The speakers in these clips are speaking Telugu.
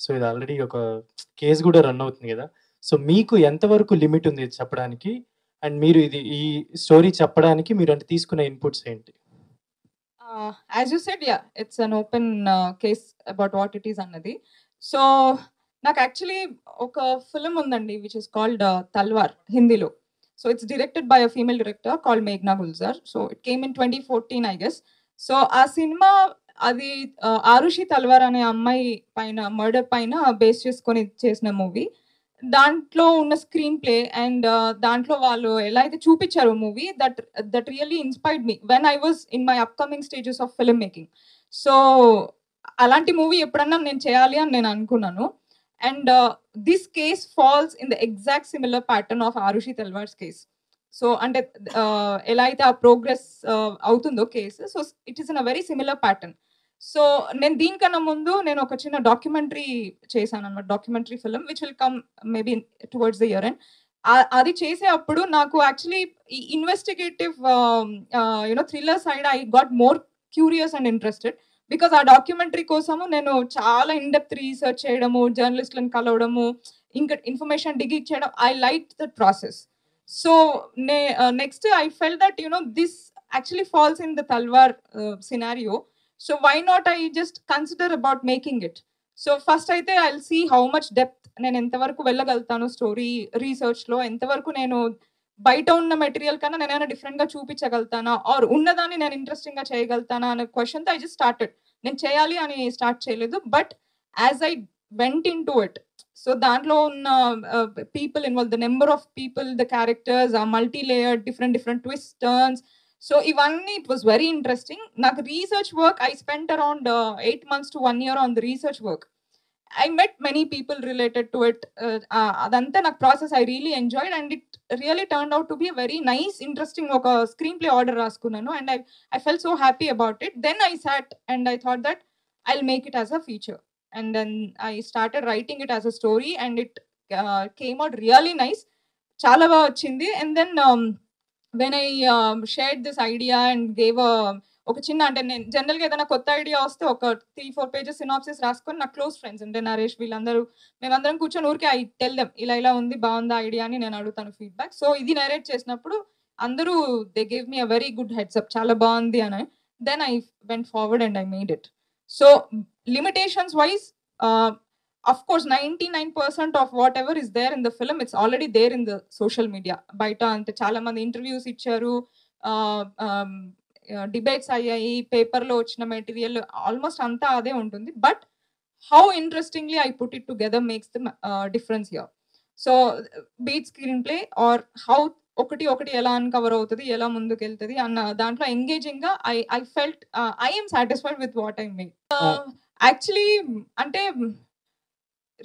సో ఇది ఆల్రెడీ ఒక కేస్ కూడా రన్ అవుతుంది కదా! సో మీకు ఎంతవరకు లిమిట్ ఉంది ఇది చెప్పడానికి? అండ్ మీరు ఈ స్టోరీ చెప్పడానికి మీరు అంటే తీసుకున్న ఇన్‌పుట్స్ ఏంటి? As you said, yeah, it's an open case about what it is అన్నది. సో నాకు యాక్చువల్లీ ఒక ఫిల్మ్ ఉందండి విచ్ ఇస్ కాల్డ్ తల్వార్ హిందీలో. So it's directed by a female director called మేఘ్నా Gulzar. So it came in 2014 I guess. So ఆ సినిమా అది ఆరుషి తల్వార్ అనే అమ్మాయి పైన మర్డర్ పైన బేస్ చేసుకొని చేసిన మూవీ. దాంట్లో ఉన్న స్క్రీన్ ప్లే అండ్ దాంట్లో వాళ్ళు ఎలా అయితే చూపించారో movie that really inspired me when I was in my upcoming stages of filmmaking. So అలాంటి మూవీ ఎప్పుడన్నా నేను చేయాలి అని నేను అనుకున్నాను. And this case falls in the exact similar pattern of Aarushi Talwars case. So అంటే ఎలా అయితే ఆ ప్రోగ్రెస్ అవుతుందో case, so it is in a very similar pattern. So నేను దీనికన్నా ముందు నేను ఒక చిన్న డాక్యుమెంటరీ చేశాను అనమాట, documentary film which will come maybe towards the year end. అది చేసే అప్పుడు నాకు యాక్చువల్లీ ఈ investigative thriller side I got more curious and interested. Because ఆ డాక్యుమెంటరీ కోసము నేను చాలా ఇన్డెప్త్ రీసెర్చ్ చేయడము, జర్నలిస్ట్లను కలవడము, ఇంకా ఇన్ఫర్మేషన్ డిగ్ చేయడం, I like the process. So next I fell that this actually falls in the Talwar scenario. So why not I just consider about making it? So first అయితే I'll see how much depth నేను ఎంతవరకు వెళ్ళగలుగుతాను స్టోరీ రీసెర్చ్లో, ఎంతవరకు నేను బయట ఉన్న మెటీరియల్ కన్నా నేను ఏమైనా డిఫరెంట్గా చూపించగలుగుతానా, ఆర్ ఉన్నదాన్ని నేను ఇంట్రెస్టింగ్గా చేయగలుగుతానా అనే క్వశ్చన్తో ఐ జస్ట్ స్టార్టెడ్. నేను చేయాలి అని స్టార్ట్ చేయలేదు, but as I went into it, so దాంట్లో ఉన్న people involve, the number of people, the characters, ఆ multi layer different twist turns. So ఇవన్నీ it was very interesting. నాకు research work I spent around 8 months to 1 year on the research work. I met many people related to it. అదంతా నాకు process I really enjoyed and it really turned out to be a very nice, interesting ఒక స్క్రీన్ ప్లే ఆర్డర్ రాసుకున్నాను and I felt so happy about it. Then I sat and I thought that I'll make it as a feature, and then I started writing it as a story and it came out really nice. చాలా బాగా వచ్చింది. And then when I shared this idea and gave ఒక చిన్న, అంటే నేను జనరల్గా ఏదైనా కొత్త ఐడియా వస్తే ఒక 3-4 పేజెస్ సినాప్సిస్ రాసుకొని నా క్లోజ్ ఫ్రెండ్స్ అంటే నరేష్ వీళ్ళందరూ మేమందరం కూర్చొని ఊరికే ఐ టెల్ దెమ్ ఇలా ఉంది, బాగుందా ఐడియా అని నేను అడుగుతాను ఫీడ్బ్యాక్. సో ఇది నరేట్ చేసినప్పుడు అందరూ they gave me a very good heads up, చాలా బాగుంది అని. Then I went forward and I made it. So limitations wise, of course 99% of whatever is there in the film, it's already there in the social media. బయట అంటే చాలా మంది ఇంటర్వ్యూస్ ఇచ్చారు, డిబేట్స్ అయ్యాయి, పేపర్లో వచ్చిన మెటీరియల్ ఆల్మోస్ట్ అంతా అదే ఉంటుంది. But how interestingly I put it together makes the difference here. So beat screenplay or how ఒకటి ఎలా అన్కవర్ అవుతుంది, ఎలా ముందుకు వెళ్తుంది అన్న దాంట్లో ఎంగేజింగ్గా I felt I am satisfied with what I made. Actually అంటే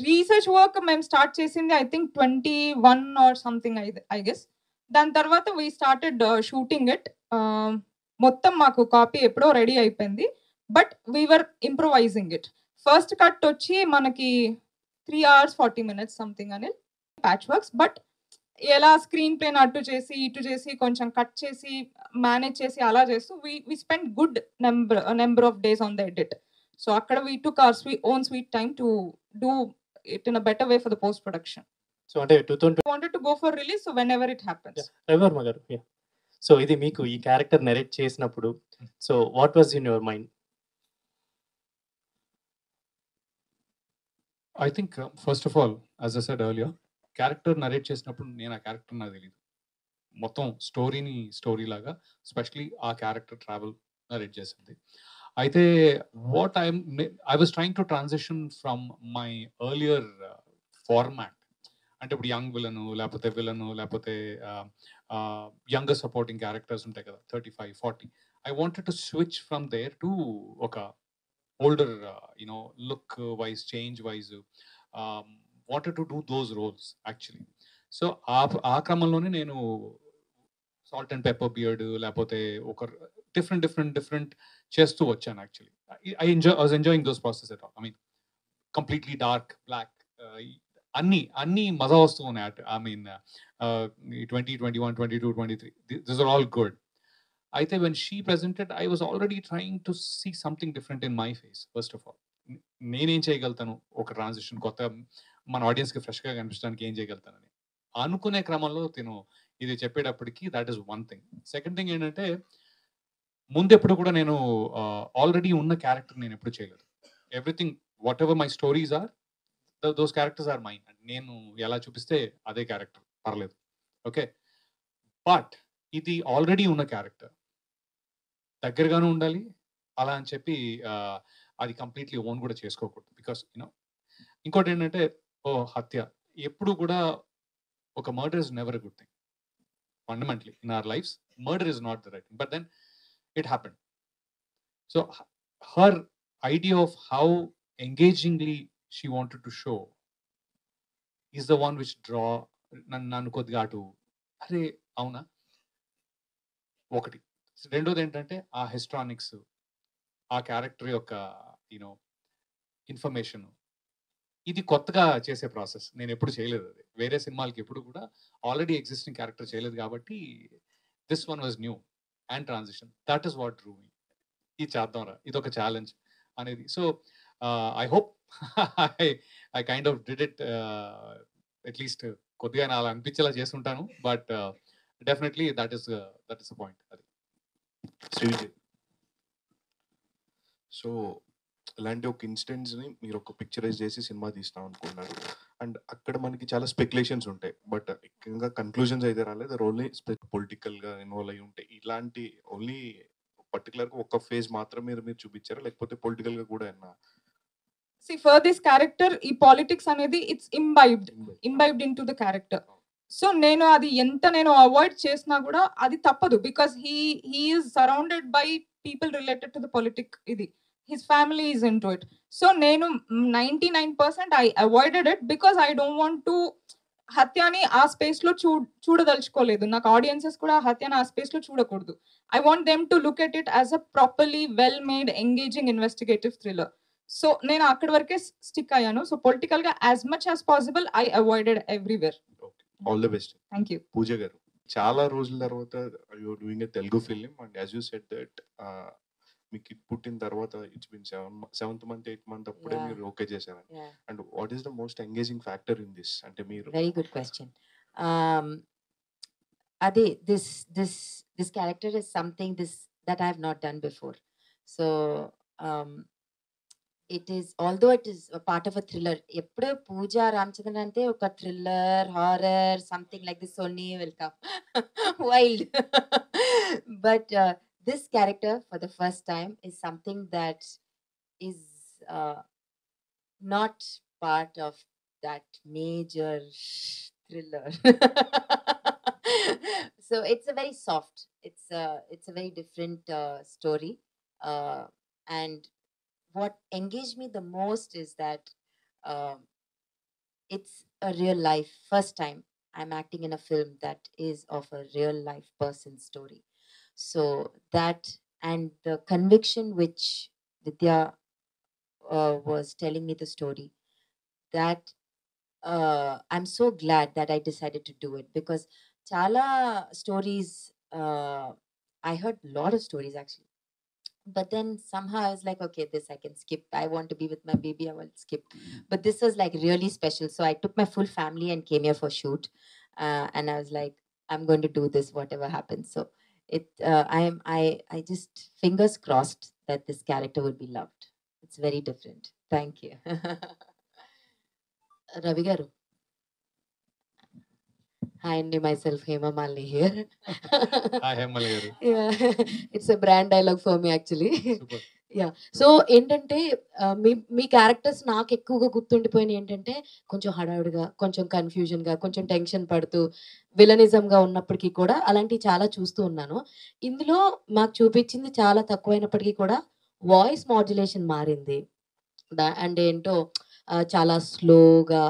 రీసెర్చ్ వర్క్ మేము స్టార్ట్ చేసింది I think 21 or something I guess. దాని తర్వాత వీ స్టార్టెడ్ షూటింగ్ ఇట్. మొత్తం మాకు కాపీ ఎప్పుడో రెడీ అయిపోయింది, but we were improvising it. First cut వచ్చి మనకి 3 hours 40 minutes సంథింగ్ అని ప్యాచ్ వర్క్స్. బట్ ఎలా స్క్రీన్ ప్లేని అటు చేసి ఇటు చేసి కొంచెం కట్ చేసి మేనేజ్ చేసి అలా చేస్తూ we spend good number of days on the edit. So అక్కడ we took our own sweet time to do it in a better way for the post production. So ante 2020 wanted to go for release, so whenever it happens. Ravivarma garu, yeah. So idi meeku ee character narrate chesinappudu, so what was in your mind? I think first of all, as I said earlier, character narrate చేసినప్పుడు నేను ఆ క్యారెక్టర్ నాకు తెలియదు. మొత్తం స్టోరీ లాగా స్పెషలీ ఆ క్యారెక్టర్ ట్రావెల్ నరేట్ చేసింది. అయితే what I was trying to transition from my earlier format. అంటే ఇప్పుడు యంగ్ విలను లేకపోతే యంగర్ సపోర్టింగ్ క్యారెక్టర్స్ ఉంటాయి కదా, 35-40. I wanted to switch from there to ఒక older look wise, change wise, wanted to do those roles actually. So ఆ క్రమంలోనే నేను సాల్ట్ అండ్ పెప్పర్ బియర్డ్ లేకపోతే ఒక డిఫరెంట్ చేస్తూ వచ్చాను. Actually I was enjoying those process at all. I mean completely dark black అన్ని మజా వస్తూ ఉన్నాయి. I mean 2021, 22, 23 this are all good. అయితే when she presented I was already trying to see something different in my face. First of all నేనేం చేయగలుగుతాను ఒక ట్రాన్సిషన్ కొత్త మన ఆడియన్స్కి ఫ్రెష్గా కనిపించడానికి ఏం చేయగలుగుతానని అనుకునే క్రమంలో తిను ఇది చెప్పేటప్పటికి that is one thing. Second thing ఏంటంటే ముందెప్పుడు కూడా నేను ఆల్రెడీ ఉన్న క్యారెక్టర్ నేను ఎప్పుడు చేయలేదు. Everything whatever my stories are those characters are mine. నేను ఎలా చూపిస్తే అదే క్యారెక్టర్ పర్లేదు, ఓకే. బట్ ఇది ఆల్రెడీ ఉన్న క్యారెక్టర్ దగ్గరగానే ఉండాలి అలా అని చెప్పి అది కంప్లీట్లీ ఓన్ కూడా చేసుకోకూడదు. బికాస్ యూనో ఇంకోటి ఏంటంటే హత్య ఎప్పుడు కూడా ఒక murder is never a good thing. Fundamentally in our lives murder is not the right thing, but then it happened. So her idea of how engagingly she wanted to show is the one which draw నన్ను కొద్దిగా అటు అరే అవునా ఒకటి. రెండోది ఏంటంటే ఆ హిస్ట్రానిక్స్, ఆ క్యారెక్టర్ యొక్క యూనో ఇన్ఫర్మేషన్, ఇది కొత్తగా చేసే ప్రాసెస్. నేను ఎప్పుడు చేయలేదు అది. వేరే సినిమాలకి ఎప్పుడు కూడా ఆల్రెడీ ఎగ్జిస్టింగ్ క్యారెక్టర్ చేయలేదు కాబట్టి this one was new and transition. That is what drew me. ఇది చేద్దాంరా, ఇది ఒక ఛాలెంజ్ అనేది. So I hope I kind of did it at least కొద్దిగా అలా అనిపించేలా చేస్తుంటాను. But definitely that is the point. అది శ్రీవిజయ్. సో ఇలాంటి ఒక ఇన్సిడెంట్స్ని మీరు ఒక పిక్చరైజ్ చేసి సినిమా తీస్తాం అనుకున్నారు, అండ్ అక్కడ మనకి చాలా స్పెక్యులేషన్స్ ఉంటాయి, బట్ ఇంకా కన్క్లూజన్స్ అయితే రాలేదు. ఓన్లీ పొలిటికల్గా ఇన్వాల్వ్ అయ్యి ఉంటాయి. ఇలాంటి ఓన్లీ పర్టికులర్గా ఒక ఫేజ్ మాత్రం మీరు చూపించారా, లేకపోతే పొలిటికల్గా కూడా ఏమన్నా? See, for this character, ఈ politics అనేది it's imbibed into the character. So నేను అది ఎంత నేను అవాయిడ్ చేసినా కూడా అది తప్పదు, because he is surrounded by people related to the politic. ఇది his family is into it. So నేను 99% I avoided it because I don't want to హత్యాని ఆ స్పేస్ లో చూడదలుచుకోలేదు. నాకు ఆడియన్సెస్ కూడా హత్యాని ఆ స్పేస్ లో చూడకూడదు. I want them to look at it as a properly well made engaging investigative thriller. So నేను అక్కడి వరకే స్టిక్ అయ్యాను. సో పొలిటికల్ గా as much as possible I avoided everywhere. All the best. Thank you. Pooja garu, చాలా రోజుల తర్వాత you're doing a Telugu film, and as you said that మీ కిడ్ పుట్టిన తర్వాత it's been 7th month 8th month అప్పుడే మీరు ఓకే చేశారు. And what is the most engaging factor in this? అంటే మీరు వెరీ గుడ్ క్వశ్చన్. అదే this character is something that I have not done before. So it is, although it is a part of a thriller, ఎప్పుడే పూజ రామచంద్రన్ అంటే ఒక thriller horror something like this only will come wild. But this character for the first time is something that is not part of that major thriller. So it's a very soft, it's a very different story, and what engaged me the most is that it's a real life, first time I'm acting in a film that is of a real life person's story. So that, and the conviction which Vidya was telling me the story, that I'm so glad that I decided to do it, because chala stories, I heard a lot of stories actually, but then somehow I was like, okay, this I can skip. I want to be with my baby, I will skip. But this was like really special, so I took my full family and came here for shoot, and I was like, I'm going to do this whatever happens. So it I just fingers crossed that this character would be loved. It's very different. Thank you. Ravi garu. Hi, and myself Hema Malini here. Hi, Hema garu. Yeah, it's a brand dialogue for me actually. Super. Yeah. So ఏంటంటే మీ క్యారెక్టర్స్ నాకు ఎక్కువగా గుర్తుండిపోయినాయి ఏంటంటే కొంచెం హడావుడిగా, కొంచెం కన్ఫ్యూజన్గా, కొంచెం టెన్షన్ పడుతూ విలనిజంగా ఉన్నప్పటికీ కూడా అలాంటివి చాలా చూస్తూ ఉన్నాను. ఇందులో మాకు చూపించింది చాలా తక్కువైనప్పటికీ కూడా వాయిస్ మాడ్యులేషన్ మారింది, అండ్ ఏంటో చాలా స్లోగా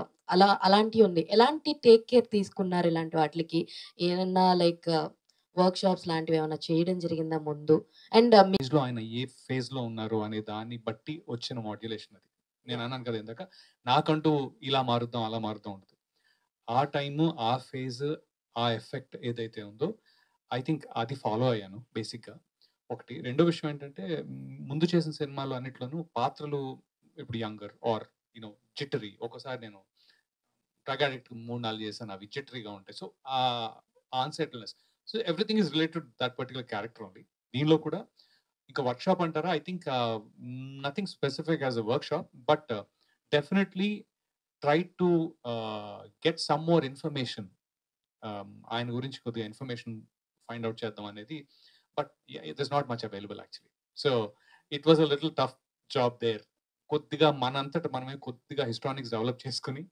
అలాంటివి ఉంది. ఎలాంటి టేక్ కేర్ తీసుకున్నారు ఇలాంటి వాటికి? ఏమన్నా లైక్ వర్క్ షాప్స్ లాంటివి ఏమైనా చేయడం జరిగిందా ముందు? అండ్ లో ఆయన ఏ ఫేజ్ లో ఉన్నారు అనే దాన్ని బట్టి వచ్చిన మాడ్యులేషన్ అది. నేను అన్నాను కదా ఇందాక, నాకంటూ ఇలా మారుద్దాం అలా మారుద్దాం ఉంటుంది. ఆ టైము, ఆ ఫేజ్, ఆ ఎఫెక్ట్ ఏదైతే ఉందో ఐ థింక్ అది ఫాలో అయ్యాను బేసిక్గా. ఒకటి. రెండో విషయం ఏంటంటే ముందు చేసిన సినిమాలు అన్నిట్లోనూ పాత్రలు ఇప్పుడు యంగర్ ఆర్ జిట్టరీ. ఒక్కోసారి నేను డ్రగ్ అడిక్ట్ 3-4 చేశాను, అవి జిట్టరీగా ఉంటాయి. సో ఆ unsettledness, so everything is related that particular character only. దీనిలో కూడా ఇంకా వర్క్షాప్ అంటారా, I think nothing specific as a workshop, but definitely try to get some more information. ఆయన గురించి కొద్దిగా ఇన్ఫర్మేషన్ ఫైండ్ అవుట్ చేద్దాం అనేది, but it is not much available actually. So it was a little tough job there. కొద్దిగా మనంతట మనమే కొద్దిగా హిస్టానిక్స్ డెవలప్ చేసుకుని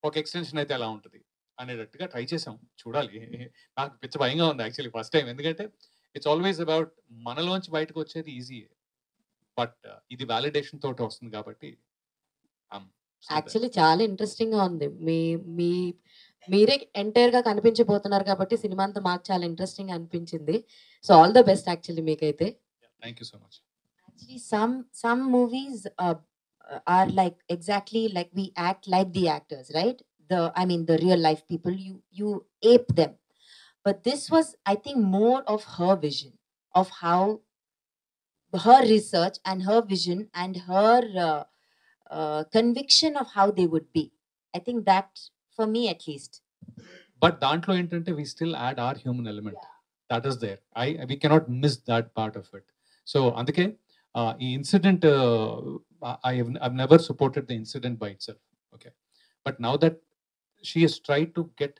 ఒక ఎక్స్టెన్షన్ అయితే ఎలా ఉంటుంది అనేటట్టుగా ట్రై చేసాం. చూడాలి. నాకు పిచ్చ భయంగా ఉంది యాక్చువల్లీ ఫస్ట్ టైం, ఎందుకంటే ఇట్స్ ఆల్వేస్ అబౌట్ మనలోంచి బయటకు వచ్చేది ఈజీ, బట్ ఇది వ్యాలిడేషన్ తోటి వస్తుంది కాబట్టి యాక్చువల్లీ చాలా ఇంట్రెస్టింగ్ గా ఉంది. మీ మీరే ఎంటైర్ గా కనిపించబోతున్నారు కాబట్టి సినిమా అంతా మాకు చాలా ఇంట్రెస్టింగ్ అనిపించింది. So all the best actually మీకైతే. Thank you so much. Actually, some movies are like exactly like we act like the actors, right? The real life people, you ape them. But this was, I think, more of her vision of how her research and her vision and her conviction of how they would be. I think that, for me at least. But దాంట్లో ఏంటంటే we still add our human element. That is there. We cannot miss that part of it. So అందుకే ఈ incident I've never supported the incident by itself. Okay, but now that she has tried to get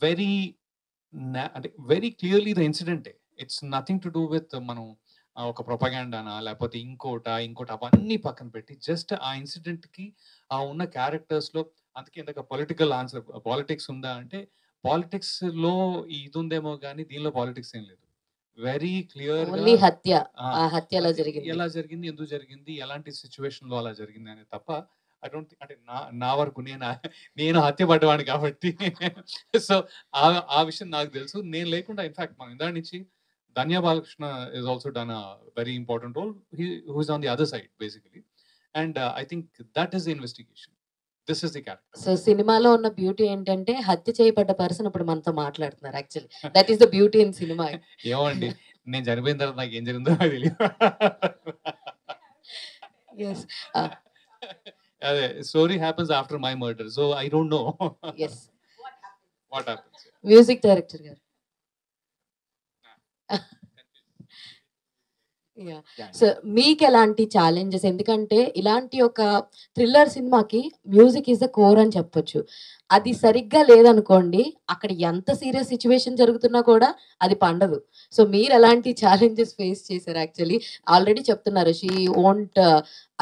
very clearly the incident, it's nothing to do with మనం ఒక ప్రొపగాండానా లేకపోతే ఇంకోట అవన్నీ పక్కన పెట్టి జస్ట్ ఆ ఇన్సిడెంట్ కి ఆ ఉన్న క్యారెక్టర్స్ లో, అందుకే ఇందాక పొలిటికల్ ఆన్సర్, పాలిటిక్స్ ఉందా అంటే పాలిటిక్స్ లో ఇది ఉందేమో కానీ దీనిలో పాలిటిక్స్ ఏం లేదు. వెరీ క్లియర్ ఓన్లీ హత్య, ఆ హత్య ఎలా జరిగింది, ఎందుకు జరిగింది, ఎలాంటి సిచ్యువేషన్ లో అలా జరిగింది అనేది తప్ప ఐ డోంట్ థింక్, అంటే నా వరకు నేను హత్య పడ్డవాడిని కాబట్టి సో ఆ విషయం నాకు తెలుసు. నేను లేకుండా ఇన్ఫాక్ట్ మనం ఇందా నుంచి ధన్య Balakrishna is also done a very important role. Who is on the other side basically, and I think that is the investigation. This is the character. So సినిమాలో ఉన్న బ్యూటీ ఏంటంటే హత్య చేయబడ్డ పర్సన్ ఇప్పుడు మనతో మాట్లాడుతున్నారు. Actually that is the beauty in cinema. ఏమండి, నేను చనిపోయిన తర్వాత నాకు ఏం జరిగిందో నాకు తెలియదు. yes అదే story happens after my murder, so I don't no yes what happens. Music director గారు. సో మీకు ఎలాంటి ఛాలెంజెస్, ఎందుకంటే ఇలాంటి ఒక థ్రిల్లర్ సినిమాకి మ్యూజిక్ ఈజ్ ద కోర్ అని చెప్పొచ్చు. అది సరిగ్గా లేదనుకోండి, అక్కడ ఎంత సీరియస్ సిచ్యువేషన్ జరుగుతున్నా కూడా అది పండదు. సో మీరు ఎలాంటి ఛాలెంజెస్ ఫేస్ చేశారు? యాక్చువల్లీ ఆల్రెడీ చెప్తున్నారు షీ ఓంట్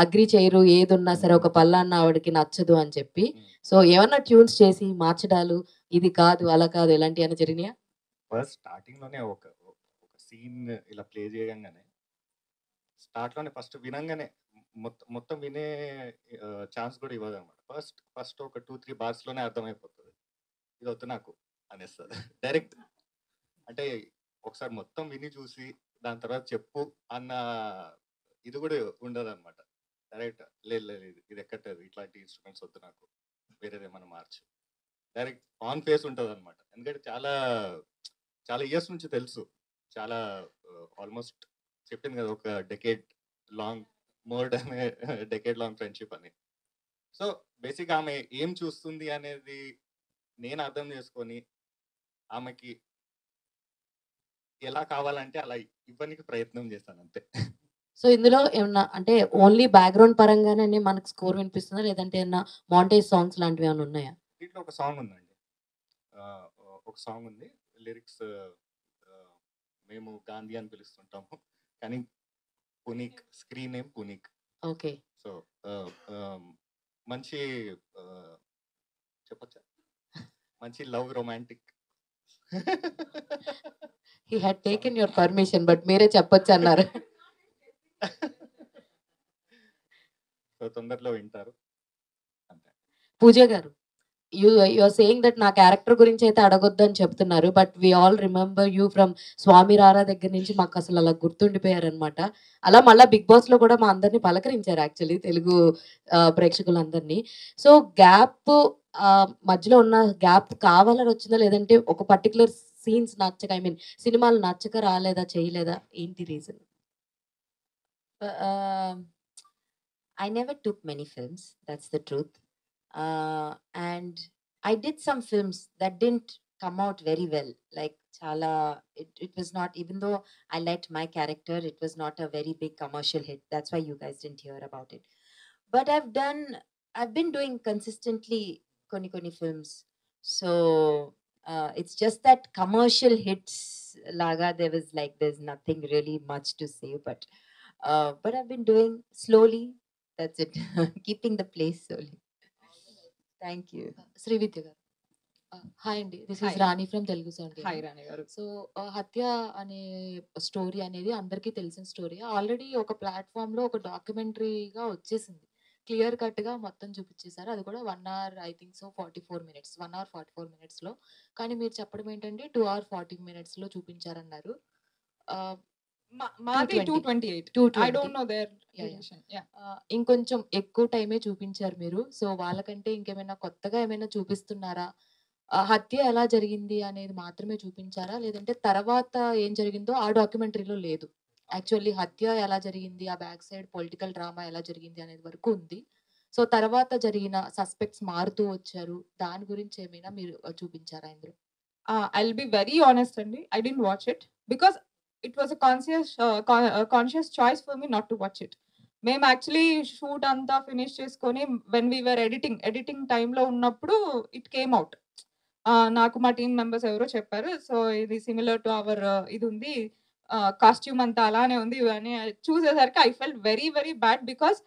అగ్రి చేయరు, ఏది ఉన్నా సరే ఒక పల్లాన్న ఆవిడకి నచ్చదు అని చెప్పి. సో ఏమన్నా ట్యూన్స్ చేసి మార్చడాలు, ఇది కాదు అలా కాదు, ఇలాంటి ఏమైనా జరిగినాయా? ఫస్ట్ స్టార్టింగ్ లోనే ఒక సీన్ ఇలా ప్లే చేయగానే స్టార్ట్లోనే ఫస్ట్ వినంగానే మొత్తం వినే ఛాన్స్ కూడా ఇవ్వదు అనమాట. ఫస్ట్ ఒక 2-3 బార్స్లోనే అర్థమైపోతుంది ఇది వద్దు నాకు అనేస్తుంది డైరెక్ట్. అంటే ఒకసారి మొత్తం విని చూసి దాని తర్వాత చెప్పు అన్న ఇది కూడా ఉండదు అనమాట. డైరెక్ట్ లేదు ఇది ఎక్కట్లేదు, ఇట్లాంటి ఇన్స్ట్రుమెంట్స్ వద్దు నాకు, వేరేదేమన్నా మార్చు, డైరెక్ట్ ఆన్ ఫేస్ ఉంటుంది అనమాట. ఎందుకంటే చాలా ఇయర్స్ నుంచి తెలుసు, చాలా ఆల్మోస్ట్ చెప్పింది కదా ఒక డెకేడ్ లాంగ్ ఫ్రెండ్షిప్ అని. సో బేసిక్ ఆమె ఏం చూస్తుంది అనేది నేను అర్థం చేసుకొని ఆమెకి ఎలా కావాలంటే అలా ఇవ్వడానికి ప్రయత్నం చేస్తాను అంతే. సో ఇందులో ఏమన్నా అంటే ఓన్లీ బ్యాక్గ్రౌండ్ పరంగానే మనకు స్కోర్ వినిపిస్తుందా, లేదంటే ఏమన్నా మాంటేజ్ సాంగ్స్ లాంటివి ఏమైనా ఉన్నాయా? దీంట్లో ఒక సాంగ్ ఉందండి, ఒక సాంగ్ ఉంది. లిరిక్స్ మేము గాంధీ అని పిలుస్తుంటాము కానీ పునీక్, స్క్రీన్ నేమ్ పునీక్. ఓకే. సో మంచి చెప్పచ్చా, మంచి love romantic. He had taken your permission but మీరే చెప్పొచ్చు అన్నారు. సో తొందరలో వింటారు అంతే. Pooja garu, you are saying that నా క్యారెక్టర్ గురించి అయితే అడగొద్దు అని చెప్తున్నారు, but we all remember you from Swamy Rara దగ్గర నుంచి. మాకు అసలు అలా గుర్తుండిపోయారు అనమాట. అలా మళ్ళీ బిగ్ బాస్ లో కూడా మా అందరినీ పలకరించారు యాక్చువల్లీ తెలుగు ప్రేక్షకులందరినీ. సో గ్యాప్ మధ్యలో ఉన్న గ్యాప్ కావాలని వచ్చిందా, లేదంటే ఒక పర్టికులర్ సీన్స్ నచ్చక, ఐ మీన్ సినిమాలు నచ్చక రాలేదా, చేయలేదా, ఏంటి reason? I never took many films, that's the truth. And I did some films that didn't come out very well. Like Chala, it was not, even though I liked my character, it was not a very big commercial hit. That's why you guys didn't hear about it. But I've been doing consistently koni films. So it's just that commercial hits, Laga, there's nothing really much to say, but I've been doing slowly. That's it. Keeping the place slowly. Thank you. Srividya garu hi అండి, this is Hi. Rani from Telugu seventy. Hi Rani garu. So హత్య అనే స్టోరీ అనేది అందరికీ తెలిసిన స్టోరీ. ఆల్రెడీ ఒక ప్లాట్ఫామ్ లో ఒక డాక్యుమెంటరీగా వచ్చేసింది, క్లియర్ కట్ గా మొత్తం చూపించేశారు. అది కూడా 1 hour I think so 44 minutes, 1 hour 44 minutes లో. కానీ మీరు చెప్పడం ఏంటంటే 2 hour 40 minutes లో చూపించారన్నారు. మాది 228. 220. I don't know their Yeah, yeah. duration. Yeah. ఇంకొంచెం ఎక్కువ టైమే చూపించారు మీరు. సో వాళ్ళకంటే ఇంకేమైనా కొత్తగా ఏమైనా చూపిస్తున్నారా? హత్య ఎలా జరిగింది అనేది మాత్రమే చూపించారా, లేదంటే తర్వాత ఏం జరిగిందో ఆ డాక్యుమెంటరీలో లేదు? యాక్చువల్లీ హత్య ఎలా జరిగింది, ఆ బ్యాక్ సైడ్ పొలిటికల్ డ్రామా ఎలా జరిగింది అనేది వరకు ఉంది. సో తర్వాత జరిగిన సస్పెక్ట్స్ మారుతూ వచ్చారు, దాని గురించి ఏమైనా మీరు చూపించారా ఇందులో? I'll be very honest, Andy. I didn't watch it because it was a conscious choice for me not to watch it. మేము యాక్చువల్లీ షూట్ అంతా ఫినిష్ చేసుకొని వెన్ వీ వర్ ఎడిటింగ్ టైంలో ఉన్నప్పుడు ఇట్ కేమ్ అవుట్. నాకు మా టీమ్ మెంబర్స్ ఎవరో చెప్పారు, సో ఇది సిమిలర్ టు అవర్ ఇది ఉంది, కాస్ట్యూమ్ అంతా అలానే ఉంది అని చూసేసరికి I felt very very bad because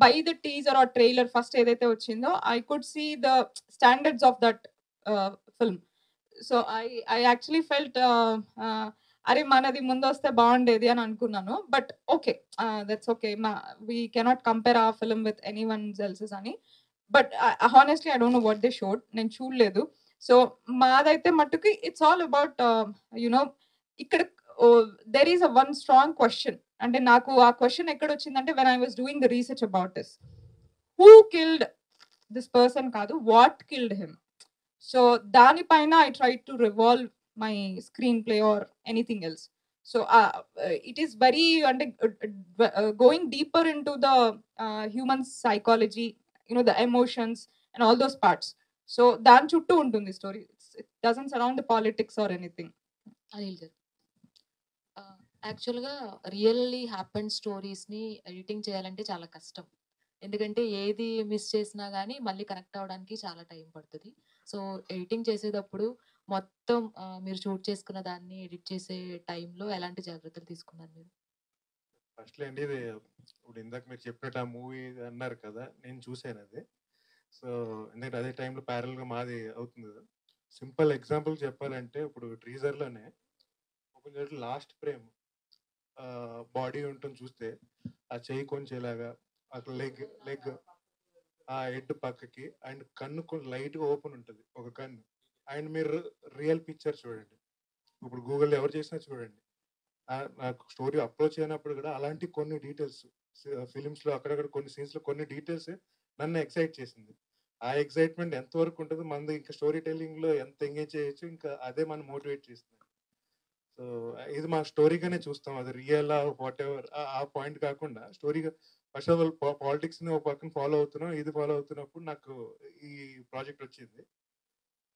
by the teaser or trailer first ఏదైతే వచ్చిందో I could see the standards of that film. So I actually felt అరే మనది ముందు వస్తే బాగుండేది అని అనుకున్నాను. But okay, that's okay, we cannot compare ఆ film with any one else's అని. But honestly I don't know what they showed, నేను చూడలేదు. సో మాదైతే మట్టుకి ఇట్స్ ఆల్ అబౌట్ యునో ఇక్కడ there is a one strong question. అంటే నాకు ఆ క్వశ్చన్ ఎక్కడ వచ్చిందంటే when I was doing the research about this, who killed this person కాదు, వాట్ కిల్డ్ హిమ్. సో దానిపైన I try to revolve my screenplay or anything else. So it is very going deeper into the human psychology, you know, the emotions and all those parts. So dan chuttu untundi story, it doesn't surround the politics or anything. Anil గారు, యాక్చువల్గా రియల్లీ హ్యాపెన్ స్టోరీస్ని ఎడిటింగ్ చేయాలంటే చాలా కష్టం. ఎందుకంటే ఏది మిస్ చేసినా కానీ మళ్ళీ కనెక్ట్ అవ్వడానికి చాలా టైం పడుతుంది. సో ఎడిటింగ్ చేసేటప్పుడు మొత్తం మీరు షూట్ చేసుకున్న దాన్ని ఎడిట్ చేసే టైంలో ఎలాంటి జాగ్రత్తలు తీసుకున్నారు మీరు? ఫస్ట్లో అండి, ఇది ఇప్పుడు ఇందాక మీరు చెప్పినట్టు ఆ మూవీ అన్నారు కదా, నేను చూసాను అది. సో ఎందుకంటే అదే టైంలో ప్యారల్గా మాది అవుతుంది కదా. సింపుల్ ఎగ్జాంపుల్ చెప్పాలంటే, ఇప్పుడు ట్రీజర్లోనే ఒక లాస్ట్ ఫ్రేమ్ బాడీ ఉంటుంది చూస్తే, ఆ చెయ్యి కొంచెం ఇలాగా, అక్కడ లెగ్ ఆ హెడ్ పక్కకి, అండ్ కన్ను కొంచెం లైట్గా ఓపెన్ ఉంటుంది ఒక కన్ను. అండ్ మీరు రియల్ పిక్చర్ చూడండి, ఇప్పుడు గూగుల్లో ఎవరు చేసినా చూడండి, నాకు స్టోరీ అప్రోచ్ అయినప్పుడు కూడా అలాంటి కొన్ని డీటెయిల్స్ ఫిలిమ్స్లో అక్కడక్కడ కొన్ని సీన్స్లో కొన్ని డీటెయిల్స్ నన్ను ఎక్సైట్ చేసింది. ఆ ఎక్సైట్మెంట్ ఎంతవరకు ఉంటుందో మనది ఇంకా స్టోరీ టెల్లింగ్లో ఎంత ఎంగేజ్ చేయొచ్చు, ఇంకా అదే మనం మోటివేట్ చేస్తుంది. సో ఇది మా స్టోరీగానే చూస్తాం, అది రియల్ వాట్ ఎవర్ ఆ పాయింట్ కాకుండా స్టోరీగా. ఫస్ట్ ఆఫ్ ఆల్ పాలిటిక్స్ని ఒక పక్కన ఫాలో అవుతున్నాం, ఇది ఫాలో అవుతున్నప్పుడు నాకు ఈ ప్రాజెక్ట్ వచ్చింది.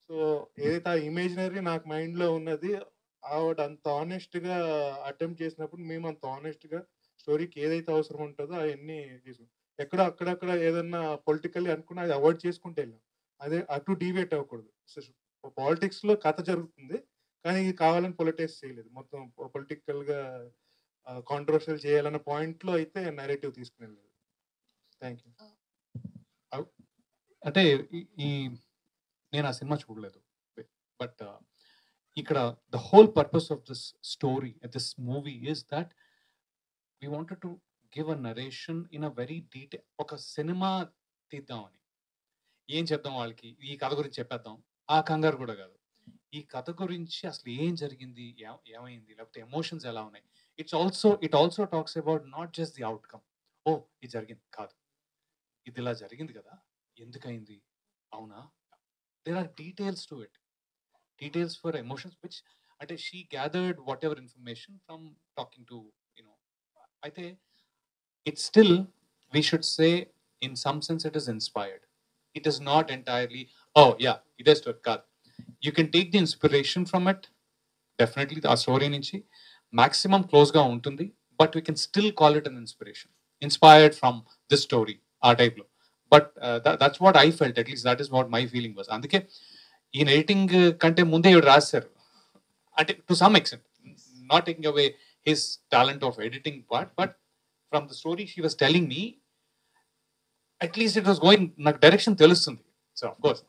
సో ఏదైతే ఆ ఇమేజినరీ నాకు మైండ్లో ఉన్నది, ఆవిడ అంత ఆనెస్ట్గా అటెంప్ట్ చేసినప్పుడు మేము అంత ఆనెస్ట్గా స్టోరీకి ఏదైతే అవసరం ఉంటుందో అవన్నీ తీసుకుంటాం. ఎక్కడో అక్కడక్కడ ఏదన్నా పొలిటికల్లీ అనుకున్నా అది అవాయిడ్ చేసుకుంటూ వెళ్ళాం. అదే అటు డీవియేట్ అవ్వకూడదు. పాలిటిక్స్లో కథ జరుగుతుంది, కానీ ఇది కావాలని పొలిటిక్స్ చేయలేదు, మొత్తం పొలిటికల్గా కాంట్రవర్షియల్ చేయాలన్న పాయింట్లో అయితే నరేటివ్ తీసుకుని వెళ్ళలేదు. Thank you. అంటే ఈ నేను ఆ సినిమా చూడలేదు, బట్ ఇక్కడ the whole purpose of this story, this movie is that we wanted to give a narration in a very detail. ఒక సినిమా తీద్దామని ఏం చెప్దాం వాళ్ళకి, ఈ కథ గురించి చెప్పేద్దాం, ఆ కంగారు కూడా కాదు. ఈ కథ గురించి అసలు ఏం జరిగింది, ఏమైంది, లేకపోతే ఎమోషన్స్ ఎలా ఉన్నాయి. It also talks about not just the outcome, ఓ ఇది జరిగింది కాదు, ఇది ఇలా జరిగింది కదా, ఎందుకైంది, అవునా. There are details to it, details for emotions which అంటే she gathered whatever information from talking to you know. అయితే it's still we should say in some sense it is inspired. It is not entirely, oh yeah, it is to cut. You can take the inspiration from it, definitely ఆ స్టోరీ నుంచి maximum close గా ఉంటుంది, but we can still call it an inspiration, inspired from this story ఆ type లో. But that's what I felt, at least that is what my feeling was. అందుకే ఈ ఎడిటింగ్ కంటే ముందే ఇవి రాశారు అంటే to some extent, not taking away his talent of editing part, but from the story she was telling me at least it was going, నాకు డైరెక్షన్ తెలుస్తుంది. సో అఫ్ కోర్స్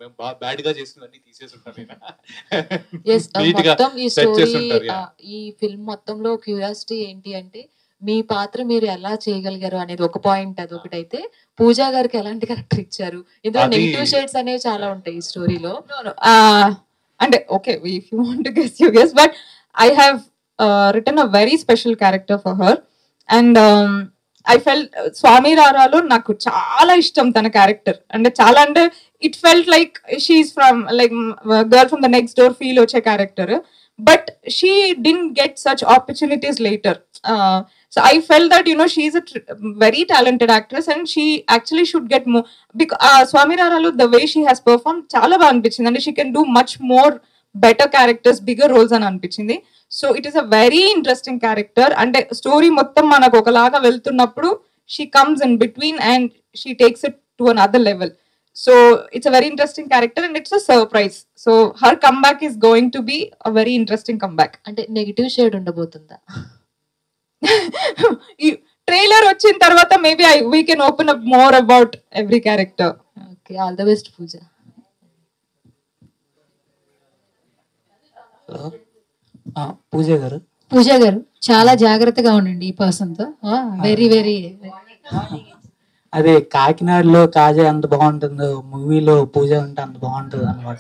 మేము బాగా బ్యాడ్ గా చేసినవన్నీ తీసేసి ఉంటాను మొత్తం ఈ స్టోరీ ఈ ఫిల్మ్ మొత్తంలో క్యూరియాసిటీ ఏంటి అంటే మీ పాత్ర మీరు ఎలా చేయగలిగారు అనేది ఒక పాయింట్, అది ఒకటైతే పూజా గారికి ఎలాంటి క్యారెక్టర్ ఇచ్చారు, ఇందులో నెగిటివ్ షేడ్స్ అనేవి చాలా ఉంటాయి ఈ స్టోరీలో. అంటే okay, if you want to guess you guess, but I have written a very special character for her. And I fell Swamy రారాలో నాకు చాలా ఇష్టం తన క్యారెక్టర్. అంటే చాలా అంటే it felt like she is from like girl from the next door feel వచ్చే character. But she didn't get such opportunities later. So I felt that, you know, she's a very talented actress and she actually should get more. Because Swami Raralu, the way she has performed, chala ba anpichindi, and she can do much more better characters, bigger roles అని అనిపించింది. So it is a very interesting character. And story మొత్తం మనకు ఒకలాగా వెళ్తున్నప్పుడు she comes in between and she takes it to another level. So it's a very interesting character and it's a surprise. So her comeback is going to be a very interesting comeback. అంటే నెగిటివ్ షేడ్ ఉండబోతుందా? ఈ ట్రైలర్ వచ్చిన తర్వాత maybe we can open up more about every character. Okay, all the best పూజ. పూజ గారు చాలా జాగ్రత్తగా ఉండండి ఈ పర్సన్ తో. వెరీ వెరీ అదే కాకినాడలో కాజా ఎంత బాగుంటుందో మూవీలో పూజ ఉంటే అంత బాగుంటుంది అనమాట.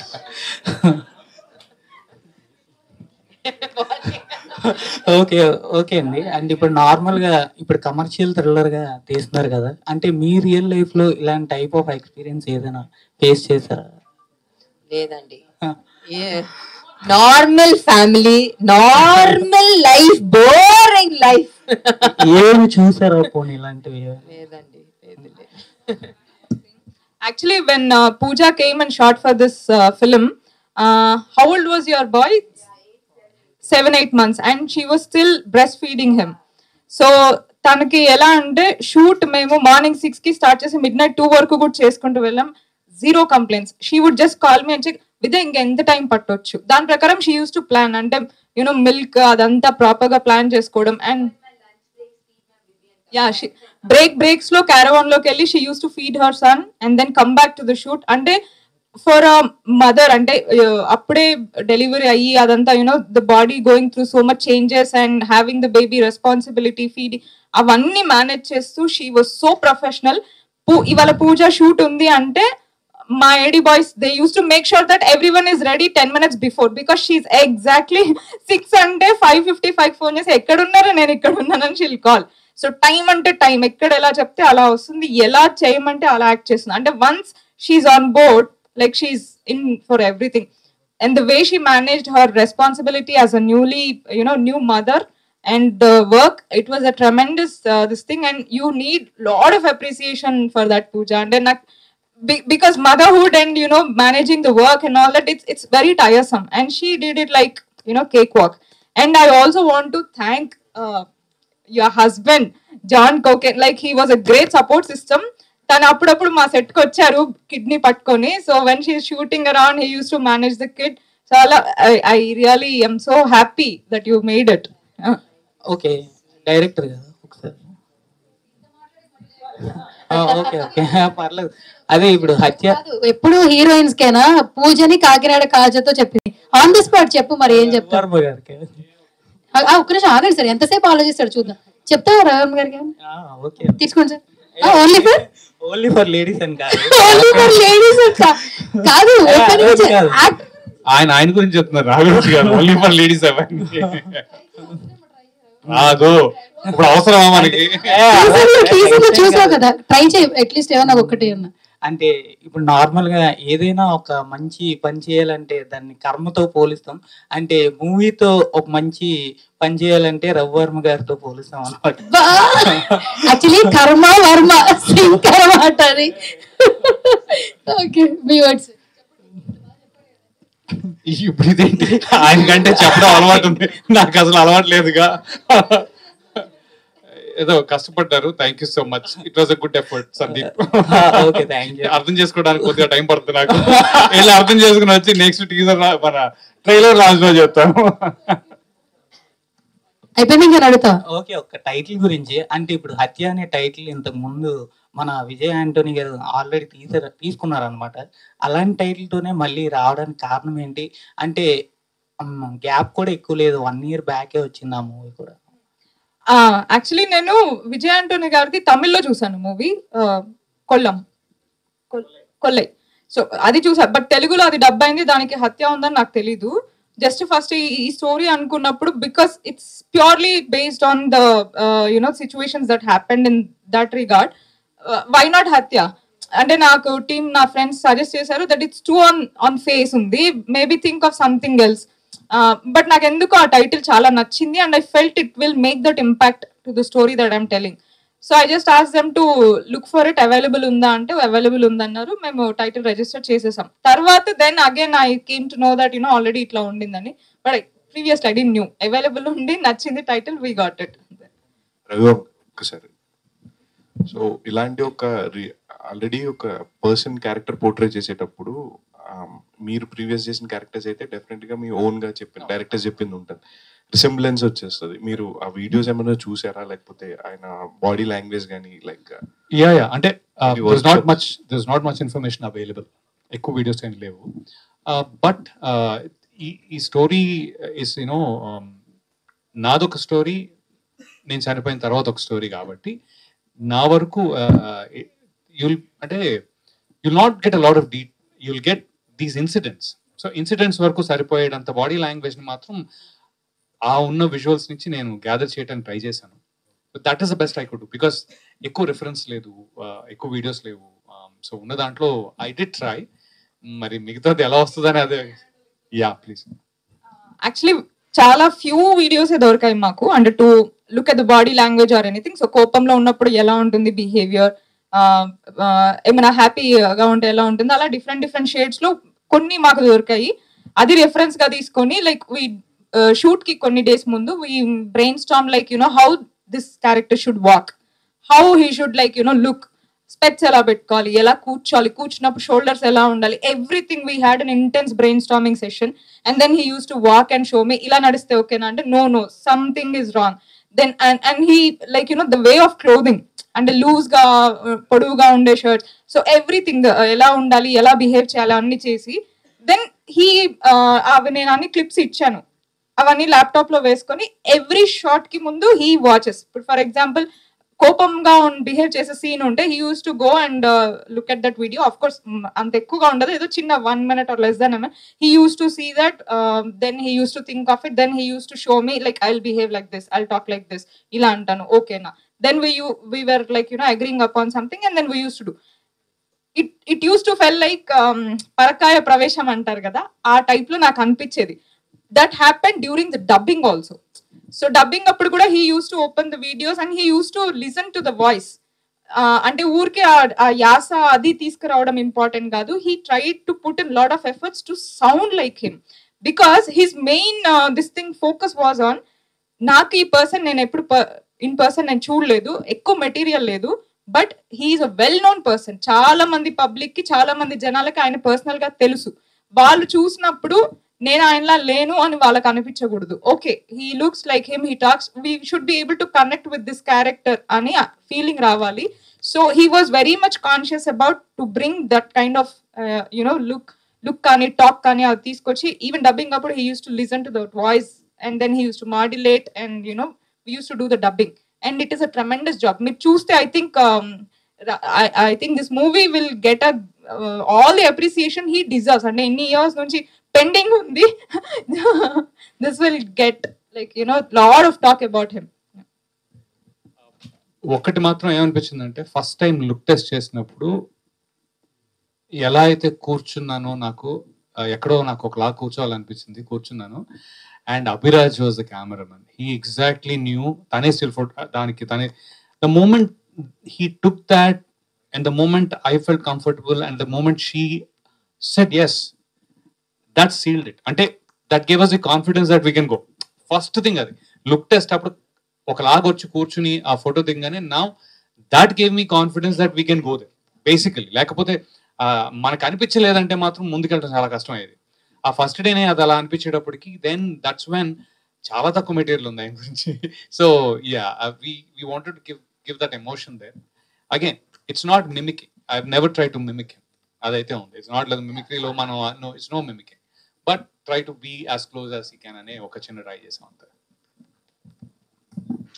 ఓకే ఓకే అండి. అండ్ ఇప్పుడు నార్మల్ గా ఇప్పుడు కమర్షియల్ థ్రిల్లర్ గా తీస్తున్నారు కదా, అంటే మీ రియల్ లైఫ్ లో ఇలాంటి టైప్ ఆఫ్ ఎక్స్పీరియన్స్ ఏదైనా ఫేస్ చేశారా? లేదండి, normal family, normal life, boring life. ఏమి చూసారా పోనీ ఇలాంటివి? లేదండి. Actually, when Pooja came and shot for this film, how old was your boy? 7-8 months, and she was still breastfeeding him. So తనకి ఎలా అంటే షూట్ మేము మార్నింగ్ 6 కి స్టార్ట్ చేసి midnight 2 వరకు కూడా చేసుకుంటూ వెళ్ళాం. Zero complaints. She would just call me and check with ఇంకా ఎంత టైం పట్టొచ్చు దాని ప్రకారం షీ యూస్ టు ప్లాన్. అంటే యూనో మిల్క్ అదంతా ప్రాపర్ గా ప్లాన్ చేసుకోవడం. And yeah, she breaks lo caravan loki velli she used to feed her son and then come back to the shoot. Ante for a mother, ante appude delivery ayi adanta, you know, the body going through so much changes and having the baby responsibility, feeding avanni manage chestu she was so professional. Ivala Pooja shoot undi ante my AD boys, they used to make sure that everyone is ready 10 minutes before, because she's exactly 6 ante 5:55 phone chesi ekkadunnaru nenu ikkadunnanan she'll call. So time అంటే టైం, ఎక్కడ ఎలా చెప్తే అలా వస్తుంది, ఎలా చేయమంటే అలా యాక్ట్ చేస్తుంది. అంటే once she's on board, like she's in for everything. And the way she managed her responsibility as a newly, you know, new mother and the work, it was a tremendous this thing, and you need lot of appreciation for that, Pooja. And then because motherhood and, you know, managing the work and all that, it's very tiresome, and she did it like, you know, cakewalk. And I also want to thank your husband John Coken, like he was a great support system. Tana appudu ma set ki vacharu kidney pattukoni, so when she is shooting around he used to manage the kid. So I really am so happy that you made it. Okay director కదా ఒకసారి. ఓకే ఓకే పర్లేదు. అదే ఇప్పుడు హత్య ఎప్పుడు హీరోయిన్స్ కేనా పూజని కాకినాడ కాజతో చెప్పింది ఆన్ ది స్పాట్ చెప్పు మరి ఏం చెప్తారు గారికి. ఒక్క నిమిషం ఆగండి సార్, ఎంతసేపు ఆలోచిస్తాడు చూద్దాం. చెప్తావా రఘువర్మ గారికి? ఓకే తీసుకోండి సార్. ఓన్లీ ఫర్ లేడీస్ అని కాదు, ఓన్లీ ఫర్ లేడీస్ కాదు, ఆయన గురించి చెప్తున్నారు, నా గురించి కాదు. ఓన్లీ ఫర్ లేడీస్ ఇప్పుడు అవసరమా మనకి? చూసావు కదా, ట్రై చేయి అట్లీస్ట్ ఏమన్నా ఒకటి అన్న. అంటే ఇప్పుడు నార్మల్గా ఏదైనా ఒక మంచి పని చేయాలంటే దాన్ని కర్మతో పోలిస్తాం. అంటే మూవీతో ఒక మంచి పని చేయాలంటే రవివర్మ గారితో పోలిస్తాం అనమాట. యాక్చువల్లీ కర్మ వర్మ సింకర్ మాట అది. ఓకే మీ వర్డ్స్. ఇప్పుడు ఇదేంటి ఆయనకంటే చెప్పడం అలవాటు ఉంది, నాకు అసలు అలవాటు లేదుగా. ఏదో కష్టపడ్డారు. Thank you so much. It was a good effort Sandeep. Okay thank you. అర్థం చేసుకోవడానికి కొద్దిగా టైం పడుతుంది నాకు. ఇలా అర్థం చేసుకుని వచ్చి నెక్స్ట్ టీజర్ మన ట్రైలర్ లాంచ్ లో చెప్తాను. అయిపోయింది ఇంకా అడుగుతా. ఓకే, ఒక టైటిల్ గురించి అంటే ఇప్పుడు హత్య అనే టైటిల్ ఇంతకు ముందు మన విజయ్ ఆంటోనీ గారు ఆల్రెడీ తీసుకున్నారనమాట. అలాంటి టైటిల్ తోనే మళ్ళీ రావడానికి కారణం ఏంటి? అంటే గ్యాప్ కూడా ఎక్కువ లేదు, 1 year బ్యాకే వచ్చింది ఆ మూవీ కూడా. యాక్చువల్లీ నేను విజయ్ ఆంటోనీ గారిది తమిళ్లో చూసాను మూవీ కొల్లై. సో అది చూసా, బట్ తెలుగులో అది డబ్ అయింది, దానికి హత్య ఉందని నాకు తెలీదు. జస్ట్ ఫస్ట్ ఈ స్టోరీ అనుకున్నప్పుడు because it's purely based on the situations that happened in that regard. Why not Hatya అంటే నాకు టీమ్ నా ఫ్రెండ్స్ సజెస్ట్ చేశారు that it's too on face ఉంది, maybe think of something else. But నాకు ఎందుకు ఆ టైటిల్ చాలా నచ్చింది and I felt it will make that impact to the story that I'm telling. So I just ask them to look for it, available ఉందా అంటే అవైలబుల్ ఉందన్నారు. మేము టైటిల్ రిజిస్టర్ చేసేసాం. తర్వాత then again I came to know that already ఇట్లా ఉండిందని. But previous I didn't knew, available ఉండి నచ్చింది టైటిల్, వీ గాట్ ఇట్. ఒకసారి సో ఇలాంటి ఒక ఆల్రెడీ ఒక పర్సన్ క్యారెక్టర్ పోర్ట్రే చేసేటప్పుడు మీరు ప్రీవియస్ చేసిన క్యారెక్టర్స్ అయితే డెఫినెట్ గా మీ ఓన్ గా చెప్పిన డైరెక్టర్ చెప్పింది ఉంటుంది, రిసెంబ్లెన్స్ వచ్చేస్తుంది. మీరు ఆ వీడియోస్ ఏమైనా చూసారా, లేకపోతే ఆయన బాడీ లాంగ్వేజ్ కానీ లైక్ అంటే there's not much information available, ఎక్కువ వీడియోస్ ఏం లేవు. బట్ ఈ స్టోరీ ఇస్ నాదొక స్టోరీ, నేను చనిపోయిన తర్వాత ఒక స్టోరీ కాబట్టి నా వరకు you'll not get a lot of you'll get these incidents. So incidents వరకు సరిపోయేటంత బాడీ లాంగ్వేజ్ ని మాత్రం ఆ ఉన్న విజువల్స్ నుంచి నేను గ్యాదర్ చేయడానికి ట్రై చేశాను. That is the best I could do because ఎక్కువ రిఫరెన్స్ లేదు, ఎక్కువ వీడియోస్ లేవు. సో ఉన్న దాంట్లో ఐ డిడ్ ట్రై. మరి మిగతాది ఎలా వస్తుందని అదే. Yeah please. యాక్చువల్లీ చాలా ఫ్యూ వీడియోస్ దొరికాయి మాకు, అంటే to look at the body language or anything. So కోపంలో ఉన్నప్పుడు ఎలా ఉంటుంది బిహేవియర్, ఏమైనా హ్యాపీగా ఉంటే ఎలా ఉంటుంది, అలా డిఫరెంట్ షేడ్స్ లో కొన్ని మాకు దొరికాయి. అది రెఫరెన్స్ గా తీసుకొని లైక్ వీ షూట్ కి కొన్ని డేస్ ముందు we brainstorm like how this character should walk, how he should like look, specs ఎలా పెట్టుకోవాలి, ఎలా కూర్చోవాలి, కూర్చున్నప్పుడు షోల్డర్స్ ఎలా ఉండాలి, everything. We had an intense brainstorming session and then he use to walk and show me, ఇలా నడిస్తే ఓకేనా అంటే no something is wrong. Then and he like the way of clothing అంటే లూజ్ గా పొడవుగా ఉండే షర్ట్స్, సో ఎవ్రీథింగ్ ఎలా ఉండాలి, ఎలా బిహేవ్ చేయాలి అన్ని చేసి దెన్ హీ అవి నేను అన్ని క్లిప్స్ ఇచ్చాను, అవన్నీ ల్యాప్టాప్ లో వేసుకొని ఎవ్రీ షాట్ కి ముందు హీ వాచెస్. ఇప్పుడు ఫర్ ఎగ్జాంపుల్ కోపంగా బిహేవ్ చేసే సీన్ ఉంటే he use to go and look at that video. Of course అంత ఎక్కువగా ఉండదు, ఏదో చిన్న 1 minute or less than a minute. He used to see that, then he used to think of it, then he used to show me like I'll behave like this, I'll talk like this, ila antanu, okay na. Then we were like agreeing upon something and then we used to do it used to feel like parakaya pravesham antaru kada, aa type lo నాకు అనిపించేది. That happened during the dubbing also. So dubbing appudu kuda he used to open the videos and he used to listen to the voice. అంటే ఊరికే ఆ యాస అది తీసుకురావడం ఇంపార్టెంట్ కాదు. He tried to put in lot of efforts to sound like him because his main this thing focus was on, నాకు ఈ పర్సన్ నేను ఎప్పుడు ఇన్ పర్సన్ నేను చూడలేదు, ఎక్కువ మెటీరియల్ లేదు, but he's a well known person. చాలా మంది పబ్లిక్ కి, చాలా మంది జనాలకి ఆయన పర్సనల్ గా తెలుసు. వాళ్ళు చూసినప్పుడు నేను ఆయనలా లేను అని వాళ్ళకి అనిపించకూడదు. Okay, he looks like him, he talks, we should be able to connect with this character అని ఫీలింగ్ రావాలి. So he was very much conscious about to bring that kind of look కానీ టాక్ కానీ అది తీసుకొచ్చి, ఈవెన్ డబ్బింగ్ అప్పుడు he use to listen to that voice and then he use to modulate and we used to do the dubbing and it is a tremendous job. Me choose I think I think this movie will get all the appreciation he deserves. And any years nunchi pending undi this will get like lot of talk about him. ఒకటి మాత్రం ఏమనిపించిందంటే ఫస్ట్ టైం లుక్ టెస్ట్ చేసినప్పుడు ఎలా అయితే కూర్చున్నానో నాకు ఎక్కడో నాకు ఒకలా కూర్చోవాలనిపించింది, కూర్చున్నాను. And Abhiraj was the cameraman. He exactly knew, తనే స్టిల్ ఫోటో దానికి తనే, the moment he took that and the moment I felt comfortable and the moment she said yes, that sealed it. అంటే that gave us the confidence that we can go. First thing అది లుక్ టెస్ట్ అప్పుడు ఒకలాగా వచ్చి కూర్చుని ఆ ఫోటో దిగానే now that gave me confidence that we can go there basically. లేకపోతే మనకు అనిపించలేదంటే మాత్రం ముందుకెళ్ళడం చాలా కష్టం అయ్యేది. ఆ ఫస్ట్ డేనే అది అలా అనిపించేటప్పటికి దెన్ దట్స్ వెన్ చాలా తక్కువ మెటీరియల్ ఉంది ఆయన గురించి. So yeah, we wanted to give that emotion there. Again it's not mimicking, I never try to mimic him. అదైతే ఉంది, ఇట్స్ నాట్ లేదు మిమిక్రీలో మనం it's no mimicking, but try to be as close as he can అనే ఒక చిన్న ట్రై చేసాం అంతే.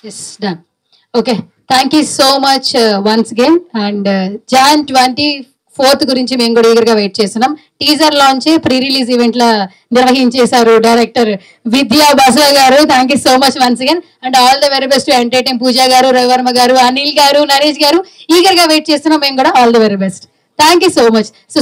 Yes, done. Okay, thank you so much once again. And Jan 24th గురించి మేము కూడా ఈగర్ గా వెయిట్ చేస్తున్నాం. Teaser launch pre release event లా నిర్వహించేశారు director Vidya Basava garu. Thank you so much once again and all the very best to entertain Pooja garu, Ravi Varma గారు, అనిల్ గారు, నరేష్ గారు. ఈగర్ గా వెయిట్ చేస్తున్నాం మేము కూడా. All the very best. Thank you so much. So